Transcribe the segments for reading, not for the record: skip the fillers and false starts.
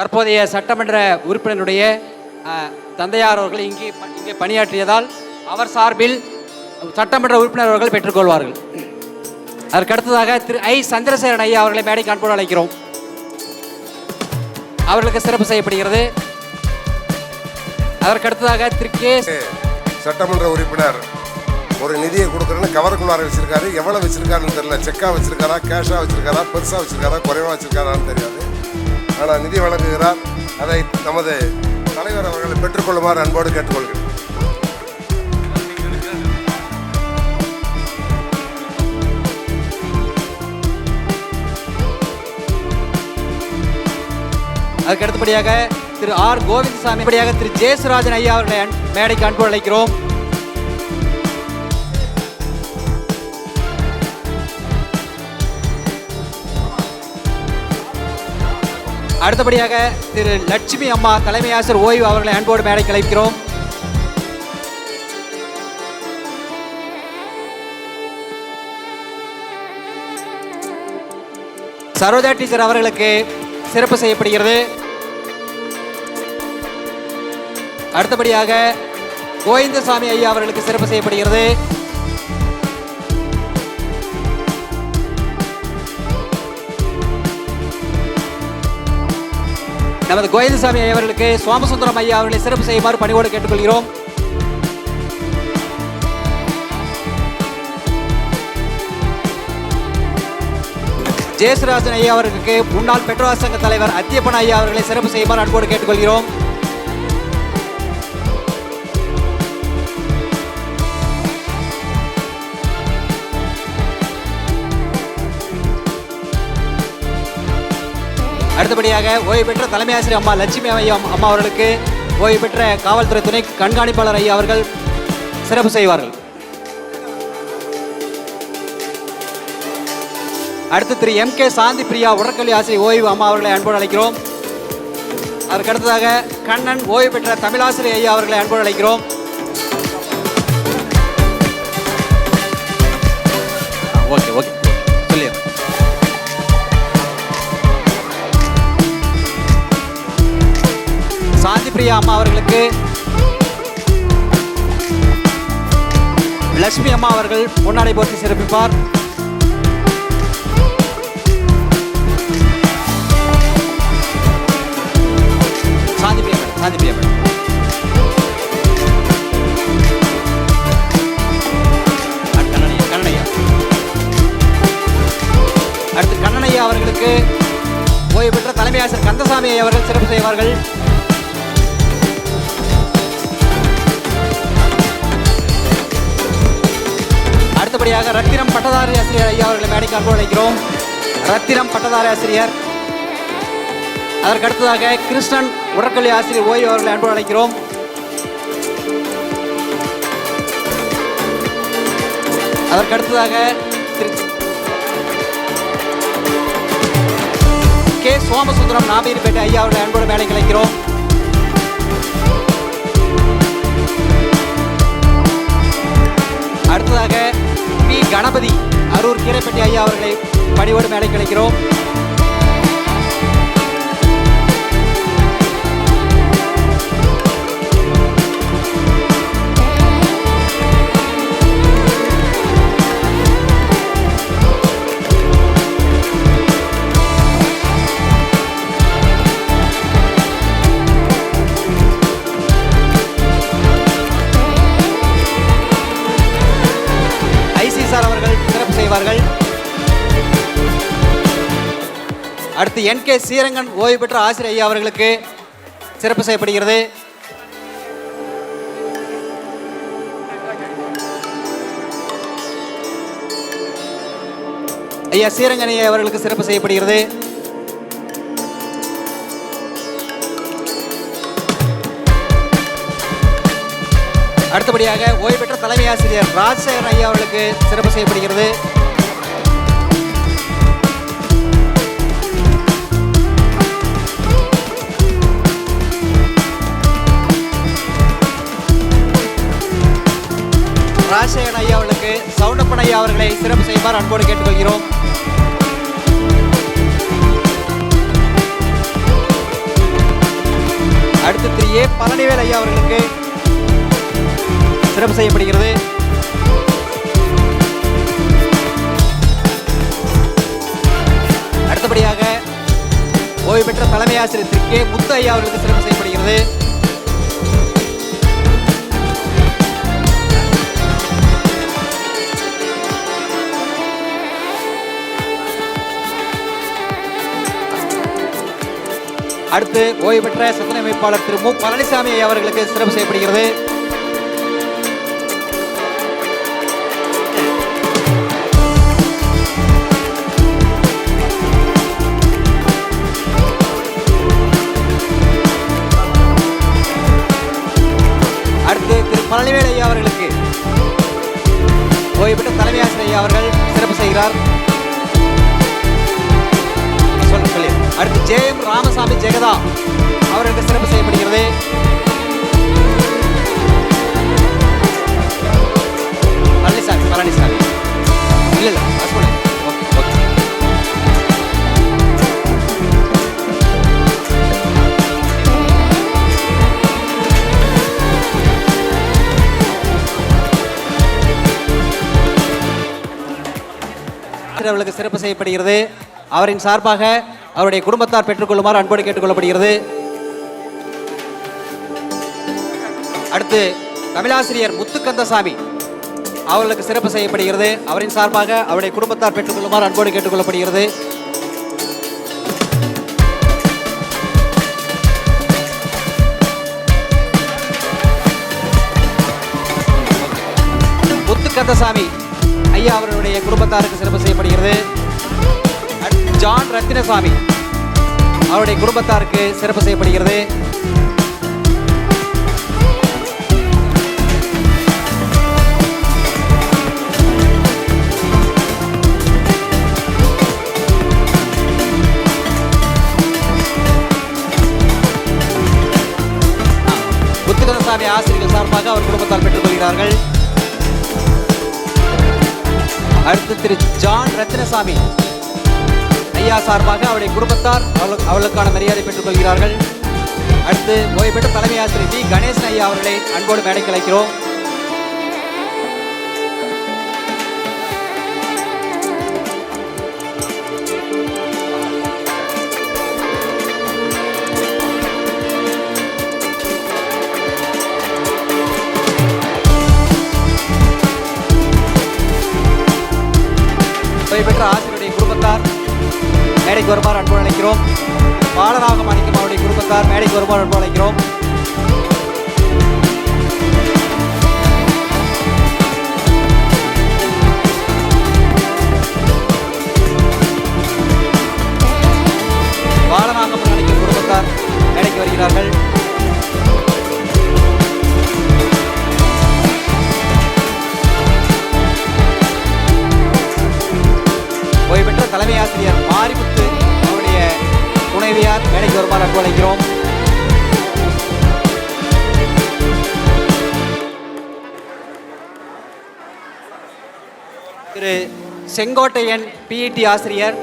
தற்போதைய சட்டமன்ற உறுப்பினருடைய தந்தையார் அவர்கள் இங்கே பணியாற்றியதால் அவர் சார்பில் சட்டமன்ற உறுப்பினர் அவர்கள் பெற்றுக்கொள்வார்கள். அதற்கடுத்ததாக திரு ஐ சந்திரசேகரன் ஐயா அவர்களை மேடைக்கு அன்போடு அழைக்கிறோம். அவர்களுக்கு சிறப்பு செய்யப்படுகிறது. அதற்கடுத்ததாக திரு கே சட்டமன்ற உறுப்பினர் ஒரு நிதியை கொடுக்குறேன்னு கவருக்குள்ளார வச்சிருக்காரு. எவ்வளோ வச்சிருக்காருன்னு தெரியல. செக்காக வச்சிருக்காரா, கேஷாக வச்சிருக்காரா, பெருசாக வச்சிருக்காரா, குறைவாக வச்சிருக்காரான்னு தெரியாது. ஆனால் நிதி வழங்குகிறார். அதை நமது தலைவர் அவர்களை பெற்றுக்கொள்ளுமாறு அன்போடு கேட்டுக்கொள்கிறேன். அதுக்கு அடுத்தபடியாக திரு ஆர் கோவிந்தசாமி, படியாக திரு ஜேசுராஜன் ஐயா அவர்களை மேடைக்கு அன்போடு அழைக்கிறோம். அடுத்தபடியாக திரு லட்சுமி அம்மா தலைமை ஆசிரியர் ஓய்வு அவர்களை அன்போடு மேடைக்கு அழைக்கிறோம். சரோஜா டீச்சர் அவர்களுக்கு சிறப்பு செய்யப்படுகிறது. அடுத்தபடியாக கோவிந்தசாமி ஐயா அவர்களுக்கு சிறப்பு செய்யப்படுகிறது. நமது கோவிந்தசாமி ஐயா அவர்களுக்கு சோமசுந்தரம் ஐயா அவர்களை சிறப்பு செய்யுமாறு பணிவோடு கேட்டுக்கொள்கிறோம். ஜெயசுராஜன் ஐயா அவர்களுக்கு முன்னாள் பெட்ரோல் சங்க தலைவர் அத்தியப்பன் ஐயா அவர்களை சிறப்பு செய்யுமாறு அன்போடு கேட்டுக்கொள்கிறோம். அடுத்தபடியாக ஓய்வு பெற்ற தலைமை ஆசிரியர் அம்மா லட்சுமி அம்மா அவர்களுக்கு ஓய்வு பெற்ற காவல்துறை துணை கண்காணிப்பாளர் ஐயா அவர்கள் சிறப்பு செய்வார்கள். அடுத்து திரு எம் கே சாந்தி பிரியா உடற்கல்வி ஆசிரியர் ஓய்வு அம்மா அவர்களை அன்போடு அழைக்கிறோம். அதற்கு அடுத்ததாக கண்ணன் ஓய்வு பெற்ற தமிழாசிரியர் ஐயா அவர்களை அன்போடு அழைக்கிறோம். ஓகே ஓகே சொல்லிடுறேன். சாந்தி பிரியா அம்மா அவர்களுக்கு லட்சுமி அம்மா அவர்கள் முன்னாடி போட்டி சிறப்பிப்பார். சாந்தி பிரியா மேடம் கண்ணனையா. அடுத்து கண்ணனையா அவர்களுக்கு ஓய்வு பெற்ற தலைமை ஆசிரியர் கந்தசாமி அவர்கள் சிறப்பு செய்வார்கள். அடுத்தபடியாக ரத்தினம் பட்டதாரி ஆசிரியர் ஐயா அவர்களை மேடைக்கு அன்போடு அழைக்கிறோம். ரத்தினம் பட்டதாரி ஆசிரியர். அதற்கு அடுத்ததாக கிருஷ்ணன் உடற்கல்வி ஆசிரியர் ஓய்வு அவர்களை அன்போடு அழைக்கிறோம். அதற்கு அடுத்ததாக கே சோமசுந்தரம் நாமீர்பேட்டை ஐயா அவர்களை அன்போடு மேடைக்கு அழைக்கிறோம். அடுத்ததாக பி கணபதி அரூர் கீரைப்பட்டி ஐயா அவர்களை பணிவோடு மேடைக்கு அழைக்கிறோம். அவர்கள் சிறப்பு செய்வார்கள். அடுத்து என் கே ஸ்ரீரங்கன் ஓய்வு பெற்ற ஆசிரியர் ஐயா அவர்களுக்கு சிறப்பு செய்யப்படுகிறது. ஐயா ஸ்ரீரங்கன் ஐயா அவர்களுக்கு சிறப்பு செய்யப்படுகிறது. அடுத்தபடியாக ஓய்வு பெற்ற தலைமை ஆசிரியர் ராஜசேகரன் ஐயா அவர்களுக்கு சிறப்பு செய்யப்படுகிறது. ராஜசேகரன் ஐயா அவர்களுக்கு சவுண்டப்பன் ஐயா அவர்களை சிறப்பு செய்யுமாறு அன்போடு கேட்டுக்கொள்கிறோம். ஏ பழனிவேல் ஐயா அவர்களுக்கு சிறப்பு செய்யப்படுகிறது. அடுத்தபடியாக ஓய்வு பெற்ற தலைமை ஆசிரியர் திரு கே முத்து ஐயா அவர்களுக்கு சிறப்பு செய்யப்படுகிறது. அடுத்து ஓய்வு பெற்ற சத்துணை அமைப்பாளர் திரு மு பழனிசாமி அவர்களுக்கு சிறப்பு செய்யப்படுகிறது. அடுத்து திரு பழனிவேல் ஐயா அவர்களுக்கு ஓய்வு பெற்ற தலைமை ஆசிரியர் ஐயா அவர்கள் சிறப்பு செய்கிறார். அடுத்து ஜே எம் ராமசாமி ஜெகதா அவர்களுக்கு சிறப்பு செய்யப்படுகிறது. பழனிசாமி இல்ல அவர்களுக்கு சிறப்பு செய்யப்படுகிறது. அவரின் சார்பாக அவருடைய குடும்பத்தார் பெற்றுக்கொள்ளுமாறு அன்போடு கேட்டுக்கொள்ளப்படுகிறது. அடுத்து தமிழாசிரியர் முத்துக்கந்தசாமி அவர்களுக்கு சிறப்பு செய்யப்படுகிறது. அவரின் சார்பாக அவருடைய குடும்பத்தார் பெற்றுக்கொள்ளுமாறு அன்போடு கேட்டுக்கொள்ளப்படுகிறது. முத்துக்கந்தசாமி ஐயா அவர்களுடைய குடும்பத்தாருக்கு சிறப்பு செய்யப்படுகிறது. ஜான் ரத்தினசாமி அவருடைய குடும்பத்தாருக்கு சிறப்பு செய்யப்படுகிறது. முத்துக்கந்தசாமி ஆசிரியர்கள் சார்பாக அவர் குடும்பத்தார் பெற்றுக் கொள்கிறார்கள். அடுத்து திரு ஜான் ரத்தினசாமி ஐயா சார்பாக அவருடைய குடும்பத்தார் அவர்களுக்கான மரியாதை பெற்றுக் கொள்கிறார்கள். அடுத்து ஓய்வு பெற்ற தலைமை ஆசிரியர் டி கணேசன் ஐயா அவர்களை அன்போடு மேடைக்கு அழைக்கிறோம். ஓய்வு பெற்ற ஆசிரியருடைய குடும்பத்தார் மேடைக்கு வருமாறு அன்போடு அழைக்கிறோம். பாலராக மாணிக்கம் அவருடைய குடும்பத்தார் மேடைக்கு வருமாறு அன்போடு அழைக்கிறோம். பாலராக மாணிக்கம் குடும்பத்தார் மேடைக்கு வருகிறார்கள். ஓய்வு பெற்ற தலைமை ஆசிரியர் மாரிமுத்து அவருடைய துணைவியார் மேடைக்கு வருமாறு அன்பு அழைக்கிறோம். திரு செங்கோட்டையன் பிஇடி ஆசிரியர்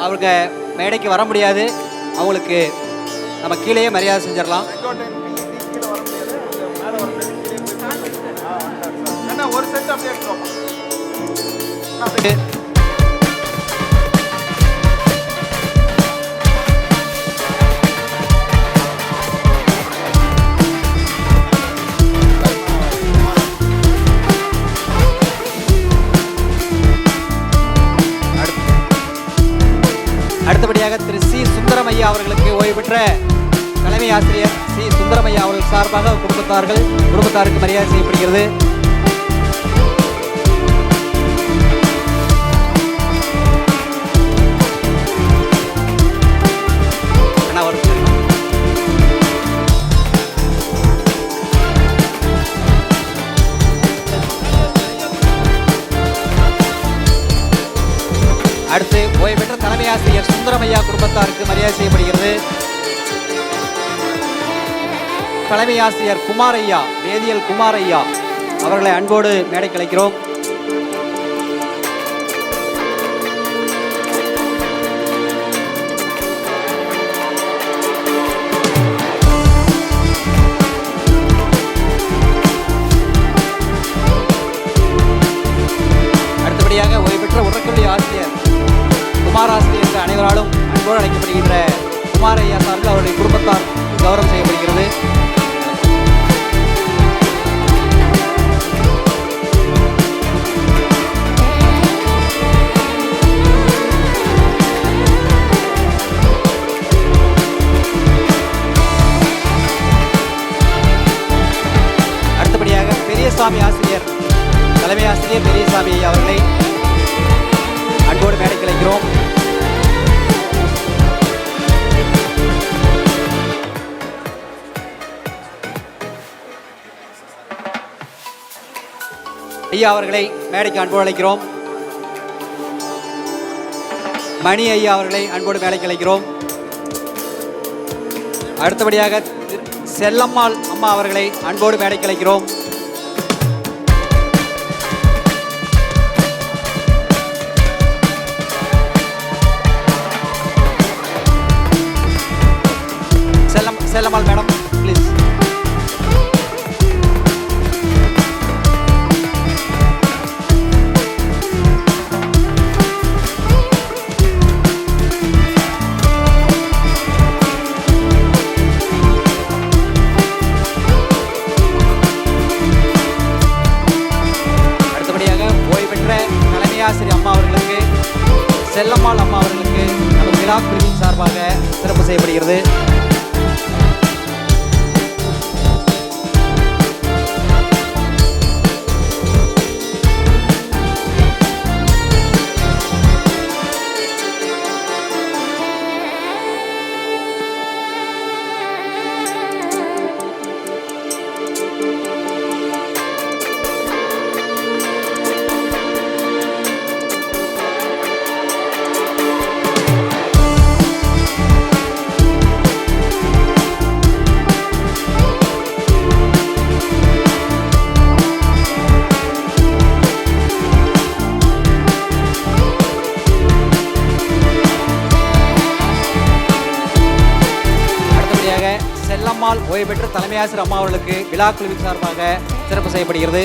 அவங்க மேடைக்கு வர முடியாது. அவங்களுக்கு நம்ம கீழேயே மரியாதை செஞ்சிடலாம். ஒரு செட் அடுத்தபடியாக திரு சி சுந்தரமையா அவர்களுக்கு ஓய்வு பெற்ற தலைமை ஆசிரியர் சி சுந்தரமையா அவர்கள் சார்பாக குடும்பத்தாருக்கு மரியாதை செய்யப்படுகிறது. அடுத்து ஓய்வு பெற்ற தலைமை ஆசிரியர் சுந்தரமையா குடும்பத்தாருக்கு மரியாதை செய்யப்படுகிறது. தலைமை ஆசிரியர் குமாரையா வேதியியல் குமாரையா அவர்களை அன்போடு மேடைக்கு அழைக்கிறோம். சார்பில் அவருடைய குடும்பத்தார் கௌரவம் செய்யப்படுகிறது. அடுத்தபடியாக பெரியசாமி ஆசிரியர், தலைமை ஆசிரியர் பெரியசாமி ஐயா அவர்களை அன்போடு மேடைக்கு அழைக்கிறோம். ஐயா அவர்களை மேடைக்கு அன்போடு அழைக்கிறோம். மணி ஐயா அவர்களை அன்போடு மேடைக்கு அழைக்கிறோம். அடுத்தபடியாக செல்லம்மாள் அம்மா அவர்களை அன்போடு மேடைக்கு அழைக்கிறோம். Chellammal madam please. அடுத்தபடியாக ஓய்வு பெற்ற தலைமை ஆசிரியர் அம்மா அவர்களுக்கு, செல்லம்மாள் அம்மா அவர்களுக்கு நமது விழா குழுவின் சார்பாக சிறப்பு செய்யப்படுகிறது. செல்லம்மாள் ஓய்வு பெற்ற தலைமை ஆசிரியர் அம்மா அவர்களுக்கு விழா குழுவின் சார்பாக சிறப்பு செய்யப்படுகிறது.